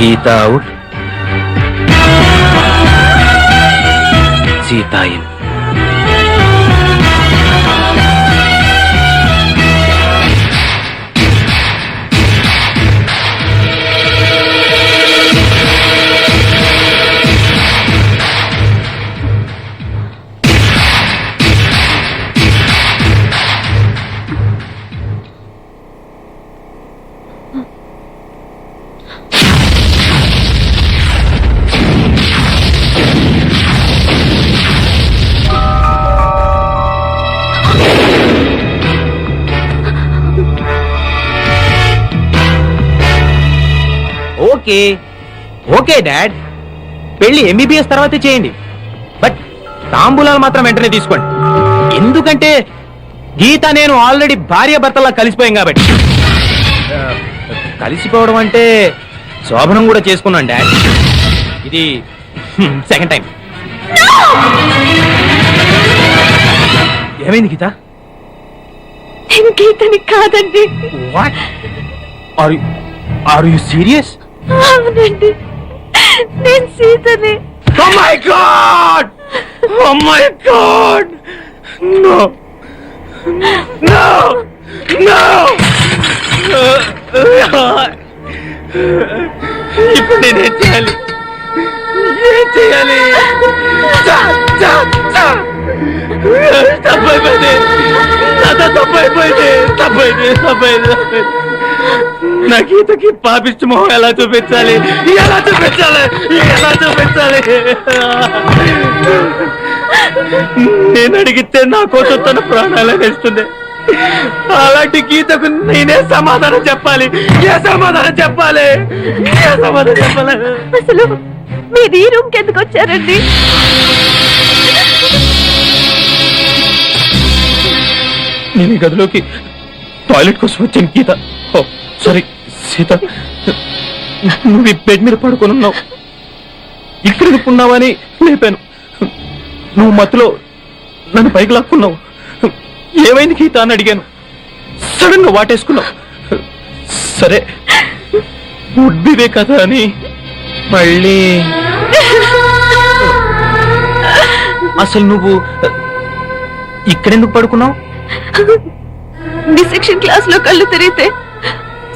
Gita out, Seetha in. Okay okay dad, పెళ్లి MBBS తర్వాతే చేయండి, బట్ తాంబూలాలు మాత్రం వెంటనే తీసుకోండి. ఎందుకంటే గీత నేను ఆల్రెడీ భార్య భర్తలా కలిసిపోయాం కాబట్టి. కలిసిపోవడం అంటే శోభనం కూడా చేసుకున్నాను డాడ్, ఇది సెకండ్ టైం. ఏమైంది గీత? గీతని కాదండి. What are you serious? అవునండి, నేను సీతని. Oh my God! Oh my God! No! No! No! ఇప్పుడు నేనేం చేయాలి? ఏం చేయాలి? తప్పైపోయింది, తప్పైపోయింది. నా గీతకి పాపిష్టి మొహం ఎలా చూపించాలి? నేను అడిగితే నా కోసం తన ప్రాణాలే వేస్తుంది. అలాంటి గీతకు నేనే సమాధానం చెప్పాలి? అసలు మీరు ఈ రూమ్కి ఎందుకు వచ్చారండి? నేను ఈ గదిలోకి టాయిలెట్ కోసం వచ్చాను గీత. ఓ సారీ సీత, నువ్వు ఈ బెడ్ మీద పడుకొని ఉన్నావు, ఇక్కడ ఉన్నావని లేపాను. నువ్వు మత్తులో నన్ను పైకి లాక్కున్నావు. ఏమైంది గీత అని అడిగాను, సడన్ గా వాటేసుకున్నావు. సరే ఉడ్బివే కదా అని మళ్ళీ. అసలు నువ్వు ఇక్కడెందుకు పడుకున్నావు? డిసెక్షన్ క్లాస్ లో కళ్ళు తిరిగితే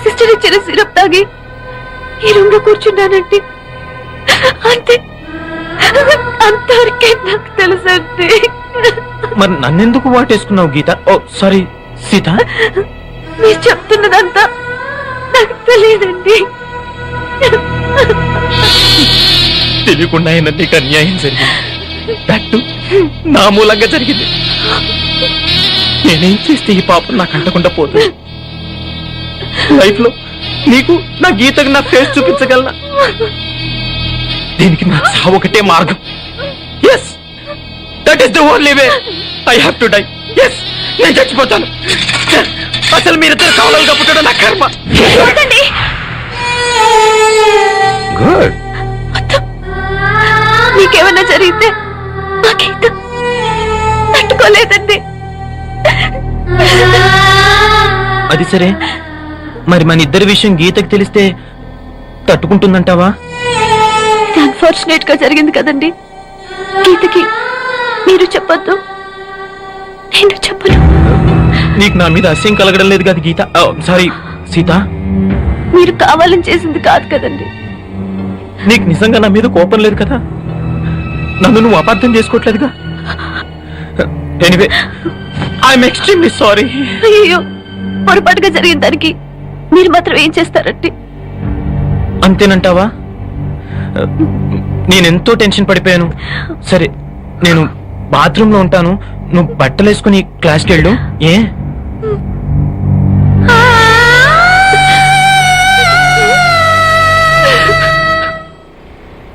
సిస్టర్ ఇచ్చిన సిరప్ తాగి ఈ రూమ్ లో కూర్చున్నానండి. అంతే, అంతవరకే నాకు తెలుసండి. మరి నన్నెందుకు వాటేసుకున్నావు గీత? ఓ సారీ సీత, మీరు చెప్తున్నదంతా నాకు తెలియదండి. తెలియకుండా అయినా నీకు అన్యాయం జరిగింది, దట్టు నా మూలంగా జరిగింది. నేనేం చేస్తే ఈ పాపం నాకు అంటకుండా పోతుంది? లైఫ్ లో నీకు నా గీతకు నా ఫేస్ చూపించగలనా? దీనికి నా చావు ఒకటే మార్గం. Yes, that is the only way. I have to die. Yes, నేను చచ్చిపోతాను. అసలు మీరిద్దరు కవలలుగా పుట్టడం నా కర్మ. గుడ్. మీకేమన్నా జరిగితే మా గీత తట్టుకోలేదండి. అది సరే, మరి మన ఇద్దరి విషయం గీతకి తెలిస్తే తట్టుకుంటుందంటావా? అన్ఫార్చునేట్ గా జరిగింది కదండి. గీతకి మీరు చెప్పొద్దు, నేను చెప్పను. నీకు నా మీద అస్యం కలగడం లేదు కదా గీత? సారీ సీత, మీరు కావాలని చేసింది కాదు కదండి. నీకు నిజంగా నా మీద కోపం లేదు కదా? నన్ను నువ్వు అపార్థం చేసుకోవట్లేదుగా? Anyway, I'm extremely sorry. అయ్యో, పొరపాటుగా జరిగిన దానికి మీరు మాత్రం ఏం చేస్తారండి? అంతేనంటావా? నేనెంతో టెన్షన్ పడిపోయాను. సరే, నేను బాత్రూమ్ లో ఉంటాను, నువ్వు బట్టలు వేసుకుని క్లాస్కి వెళ్ళు. ఏ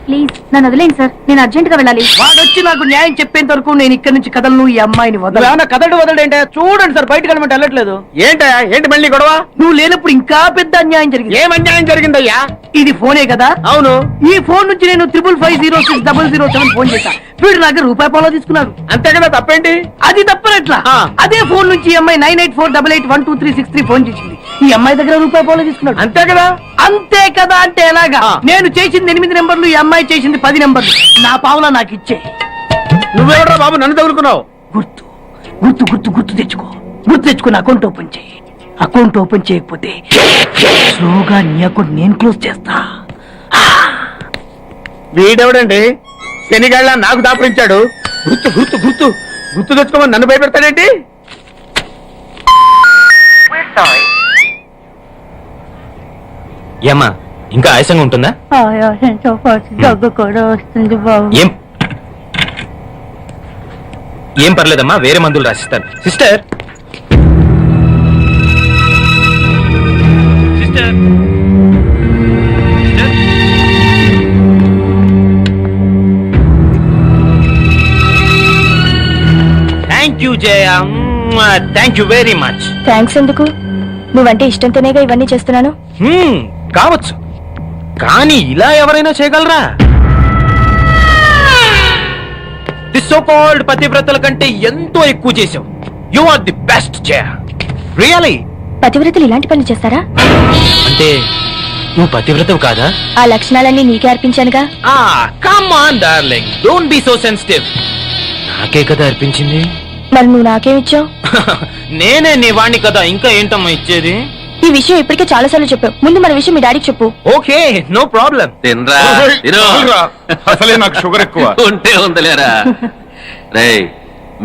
ప్లీజ్ నా నన్ను వదిలేండి సార్, నేను అర్జెంట్ గా వెళ్ళాలి. వాడొచ్చి నాకు న్యాయం చెప్పేంత వరకు నేను ఇక్కడి నుంచి కదలను. ఈ అమ్మాయిని వదల. ఏమన్నా కదడు వదలంటే చూడండి సార్, బయటకు వెళ్ళమంటే వెళ్ళట్లేదు. ఏంటయ్యా ఏంటి మళ్ళీ గొడవ? నువ్వు లేనప్పుడు ఇంకా పెద్ద అన్యాయం జరిగింది. ఏం అన్యాయం జరిగిందయ్యా? ఇది ఫోనే కదా? అవును. ఈ ఫోన్ నుంచి నేను 555060007 ఫోన్ చేశా. వీడు నాకు రూపాయి పాలో తీసుకున్నాడు. అంతే కదా, తప్పేంటి? అది తప్పనట్లా. ఆ. అదే ఫోన్ నుంచి ఈ అమ్మాయి 9848812363 ఫోన్ చేసింది. ఈ అమ్మాయి దగ్గర రూపాయి పాలో తీసుకున్నాడు. అంతే కదా. అంతే కదా అంటే ఎలాగా? ఆ. నేను చేసింది 8 నెంబర్లు, ఈ అమ్మాయి చేసింది 10 నెంబర్లు. నా పావులా నాకు ఇచ్చే. నువ్వెవడరా బాబు నన్ను తగులుకున్నావు? గుర్తు గుర్తు గుర్తు గుర్తు తెచ్చుకో. గుర్తు తెచ్చుకుని అకౌంట్ ఓపెన్ చేయి. అకౌంట్ ఓపెన్ చేయకపోతే స్లోగా నీ అకౌంట్ నేను క్లోజ్ చేస్తా. వీడెవడండి శనిగాళ్ళ నాకు దాపరించాడు? గుర్తు గుర్తు గుర్తు గుర్తు తెచ్చుకోమని నన్ను భయపెడతాడేంటి? ఏమ్మా ఇంకా ఆయాసంగా ఉంటుందా? ఆయాసంతో పాటు దగ్గు కూడా వస్తుంది బాబు. ఏం పర్లేదమ్మా, వేరే మందులు రాసిస్తాను. Sister sister thank you Jaya, thank you very much. Thanks ఎందుకు? నువ్వంటే ఇష్టంతోనేగా ఇవన్నీ చేస్తున్నాను. కావచ్చు, కానీ ఇలా ఎవరైనా చేయగలరా? ది సో కాల్డ్ పతివ్రతల కంటే ఎంతో ఎక్కువ చేశావు. You are the best Jaya, really. పతివ్రతలు ఇలాంటి పనులు చేస్తారా? అంటే నువ్వు పతివ్రతవు కాదా? ఆ లక్షణాలన్నీ నీకే అర్పించానుగా. Come on darling, don't be so sensitive. నాకే కదా అర్పించింది. మరి నువ్వు నాకేమిచ్చావు? నేనే నీ వాణ్ణి కదా, ఇంకా ఏంటమ్మా ఇచ్చేది? ఈ విషయం ఇప్పటికే చాలా సార్లు చెప్పావు. ముందు మన విషయం మీ డాడీకి చెప్పు. Okay, no problem. తినరా తిను. అసలే నాకు షుగర్ ఎక్కువ. ఉంటే ఉందలేరా. రేయ్,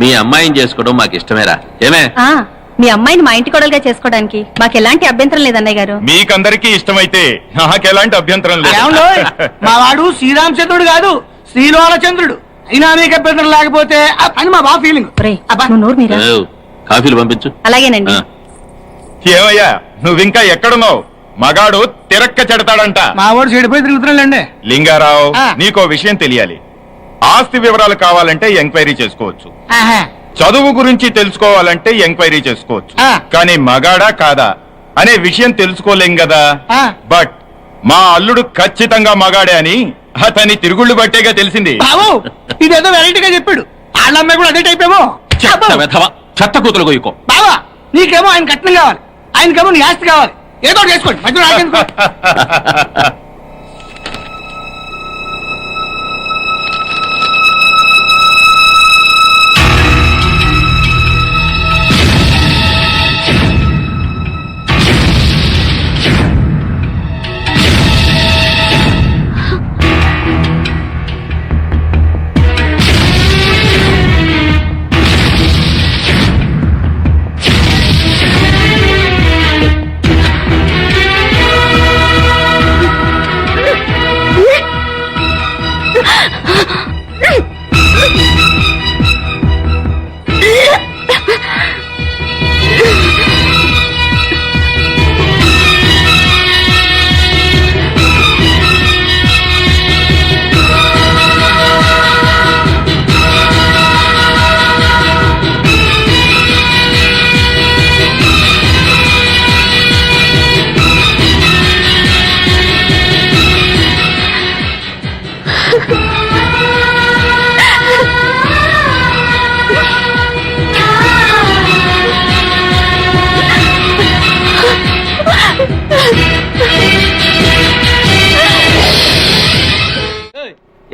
మీ అమ్మాయిని చేసుకోవడం మాకు ఇష్టమేరా. ఏమే? మీ అమ్మాయిని మా ఇంటి కోడలుగా చేసుకోవడానికి మాకు ఎలాంటి అభ్యంతరం లేదన్నయ్య గారు. మీకందరికీ ఇష్టమైతే నాకెలాంటి అభ్యంతరం లేదు. ఏమండోయ్, మా వాడు శ్రీరామచంద్రుడు కాదు, శ్రీలోలచంద్రుడు. అయినా మీకు అభ్యంతరం లేకపోతే అని మా బాబు ఫీలింగ్. నువ్వు నోరు మీరా. ఏవ్, కాఫీలు పంపించు. అలాగేనండి. ఆ. ఏమయ్యా నువ్వింకా ఎక్కడున్నావు? మగాడు తిరక్క చెడతాడంట. మా వాడు చెడిపోయి తిరుగుతున్నాడండి. లింగారావు, ఆ. నీకో విషయం తెలియాలి. ఆస్తి వివరాలు కావాలంటే ఎంక్వైరీ చేసుకోవచ్చు, ఆహా. చదువు గురించి తెలుసుకోవాలంటే ఎంక్వైరీ చేసుకోవచ్చు. ఆ. కానీ మగాడా కాదా అనే విషయం తెలుసుకోలేం కదా. ఆ. బట్ మా అల్లుడు ఖచ్చితంగా మగాడే అని అతని తిరుగుళ్ళు బట్టేగా తెలిసింది. బాబు ఇదేదో వెరైటీగా చెప్పాడు. వాళ్ళ అమ్మాయి కూడా అదే టైప్ ఏమో. చెత్త వెధవ, చెత్త కూతురు కొయ్యుకో. బావా నీకేమో ఆయన కట్నం కావాలి, ఆయనకేమో నీ ఆస్తి కావాలి. ఏదో ఒకటి చేసుకోండి, మధ్యలో నాకెందుకు?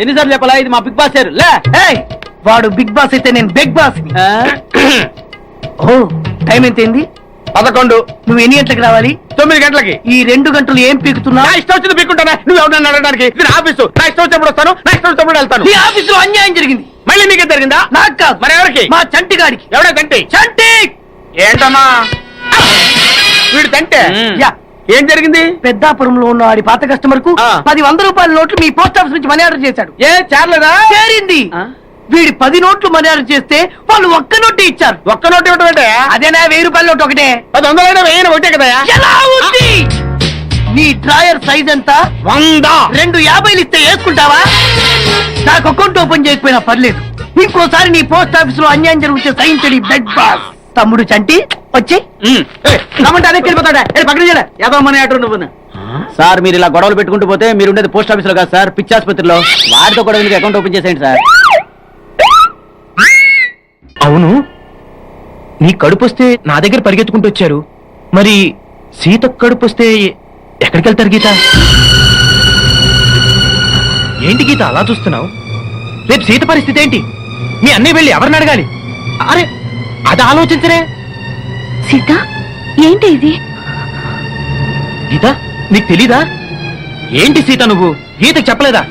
ఎన్నిసార్లు చెప్పాలా, ఇది మా బిగ్ బాస్ సార్. లే ఏయ్, వాడు బిగ్ బాస్ అయితే నేను బిగ్ బాస్. ఓ టైం ఎంతైంది? 11. నువ్వు ఎన్ని గంటలకు రావాలి? 9 గంటలకి. ఈ 2 గంటలు ఏం పీకుతున్నా? నా ఇష్టం వచ్చింది పీక్కుంటానా? నువ్వు ఎవరన్నా అడగడానికి? ఇది నా ఆఫీసు. నా ఇష్టం వచ్చినప్పుడు వస్తాను, నా ఇష్టం వచ్చినప్పుడు వెళ్తాను. ఈ ఆఫీసులో అన్యాయం జరిగింది. మళ్ళీ నీకే జరిగిందా? నాకు కాదు, మరి ఎవరికి? మా చంటి గాడికి. ఎవడే తంటి? చంటి ఏంటమ్మా వీడు తంటే? యా, ఏం జరిగింది? పెద్దాపురంలో ఉన్న వాడి పాత కస్టమర్ కు ఆ. 10 రూపాయల నోట్లు మీ పోస్ట్ ఆఫీస్ నుంచి మనీ ఆర్డర్ చేశాడు. ఏ చేరలేదా? చేరింది. వీడి 10 నోట్లు మనీ ఆర్డర్ చేస్తే వాళ్ళు ఒక్క నోటు ఇచ్చారు. ఒక్క నోటు ఇవ్వటం ఏంటే? అదేనా 1000 రూపాయల నోటు ఒకటే. 100 వెయ్యి ఒకటే కదా? ఎలా ఉంది? నీ డ్రాయర్ సైజ్ ఎంత? 100. 2 50 ఇస్తే వేసుకుంటావా? నాకు అకౌంట్ ఓపెన్ చేయకపోయినా పర్లేదు, ఇంకోసారి నీ పోస్ట్ ఆఫీస్ లో అన్యాయం జరిగితే సహించడి బెడ్ బాస్. తమ్ముడు చంటి వచ్చి రమ్మంటే అదే వెళ్ళిపోతాడా పక్కన చేయలే ఏదో మన ఆటో నువ్వు సార్ మీరు ఇలా గొడవలు పెట్టుకుంటూ పోతే మీరు ఉండేది పోస్ట్ ఆఫీస్ లో కాదు సార్ పిచ్చి ఆసుపత్రిలో. వాటితో కూడా మీకు అకౌంట్ ఓపెన్ చేసేయండి సార్. అవును, నీ కడుపు వస్తే నా దగ్గర పరిగెత్తుకుంటూ వచ్చారు, మరి సీత కడుపు వస్తే ఎక్కడికి వెళ్తారు గీత? ఏంటి గీత అలా చూస్తున్నావు? రేపు సీత పరిస్థితి ఏంటి? మీ అన్నయ్య వెళ్ళి ఎవరిని అడగాలి? అరే అది ఆలోచించరే. సీత, ఏంటి ఇది? గీత నీకు తెలీదా? ఏంటి సీత నువ్వు గీతకు చెప్పలేదా?